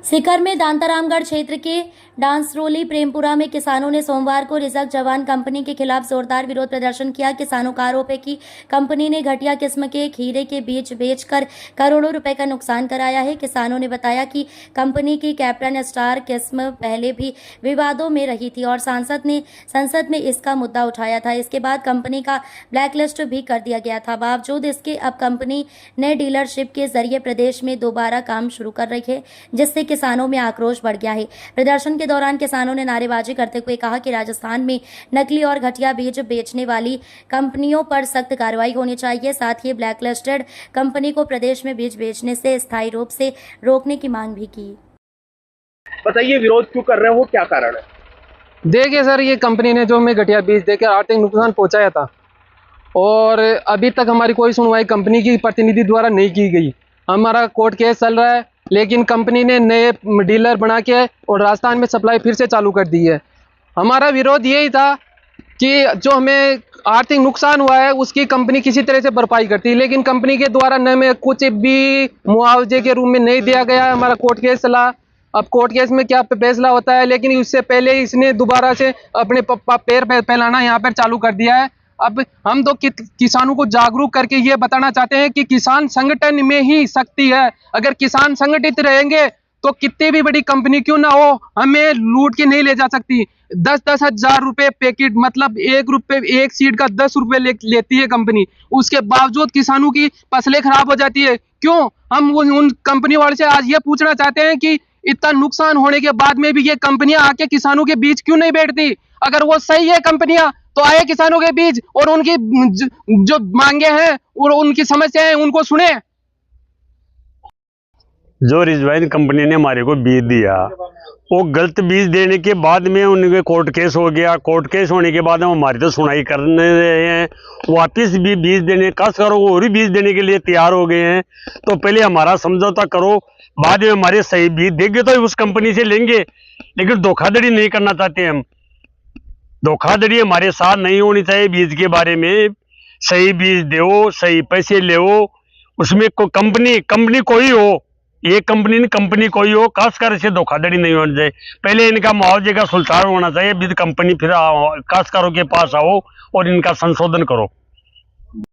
सीकर में दांतारामगढ़ क्षेत्र के डांसरोली प्रेमपुरा में किसानों ने सोमवार को रिजर्व जवान कंपनी के खिलाफ जोरदार विरोध प्रदर्शन किया। किसानों का आरोप है कि कंपनी ने घटिया किस्म के खीरे के बीज बेचकर करोड़ों रुपए का नुकसान कराया है। किसानों ने बताया कि कंपनी की कैप्टन स्टार किस्म पहले भी विवादों में रही थी और सांसद ने संसद में इसका मुद्दा उठाया था। इसके बाद कंपनी का ब्लैकलिस्ट भी कर दिया गया था। बावजूद इसके अब कंपनी ने डीलरशिप के जरिए प्रदेश में दोबारा काम शुरू कर रही है, जिससे किसानों में आक्रोश बढ़ गया है। प्रदर्शन के दौरान किसानों ने नारेबाजी करते हुए कहा कि राजस्थान में नकली और घटिया बीज बेचने वाली कंपनियों पर सख्त कार्रवाई होनी चाहिए। साथ ही ब्लैकलिस्टेड कंपनी को प्रदेश में बीज बेचने से स्थायी रूप से रोकने की मांग भी की। बताइए, विरोध क्यों कर रहे हो, क्या कारण है? देखिए सर, ये कंपनी ने जो हमें घटिया बीज देकर आर्थिक नुकसान पहुंचाया था और अभी तक हमारी कोई सुनवाई कंपनी की प्रतिनिधि द्वारा नहीं की गई। हमारा कोर्ट केस चल रहा है, लेकिन कंपनी ने नए डीलर बना के और राजस्थान में सप्लाई फिर से चालू कर दी है। हमारा विरोध यही था कि जो हमें आर्थिक नुकसान हुआ है उसकी कंपनी किसी तरह से भरपाई करती है, लेकिन कंपनी के द्वारा न में कुछ भी मुआवजे के रूप में नहीं दिया गया। हमारा कोर्ट केस चला, अब कोर्ट केस में क्या फैसला होता है, लेकिन उससे पहले इसने दोबारा से अपने पैर फैलाना यहाँ पर चालू कर दिया है। अब हम तो किसानों को जागरूक करके ये बताना चाहते हैं कि किसान संगठन में ही शक्ति है। अगर किसान संगठित रहेंगे तो कितनी भी बड़ी कंपनी क्यों ना हो, हमें लूट के नहीं ले जा सकती। 10-10 हजार रुपए पैकेट, मतलब 1 रुपए एक सीड का 10 रुपए लेती है कंपनी। उसके बावजूद किसानों की फसलें खराब हो जाती है। क्यों? हम उन कंपनी वाले से आज ये पूछना चाहते हैं कि इतना नुकसान होने के बाद में भी ये कंपनियां आके किसानों के बीच क्यों नहीं बैठती? अगर वो सही है कंपनियां तो आए किसानों के बीच और उनकी जो मांगे हैं और उनकी समस्या है उनको सुने। जो रिजवाइन कंपनी ने हमारे को बीज दिया, वो गलत बीज देने के बाद में उनके कोर्ट केस हो गया। कोर्ट केस होने के बाद हम हमारी तो सुनाई करने रहे हैं, वापस भी बीज देने कस करो और भी बीज देने के लिए तैयार हो गए हैं। तो पहले हमारा समझौता करो, बाद में हमारे सही बीज देंगे तो उस कंपनी से लेंगे, लेकिन धोखाधड़ी नहीं करना चाहते हम। धोखाधड़ी हमारे साथ नहीं होनी चाहिए। बीज के बारे में सही बीज दो, सही पैसे ले, उसमें कंपनी कोई हो, ये कंपनी कोई हो, खासकर इसे धोखाधड़ी नहीं होनी चाहिए। पहले इनका मुआवजे का सुलझाव होना चाहिए, बीज कंपनी फिर खासकरों के पास आओ और इनका संशोधन करो।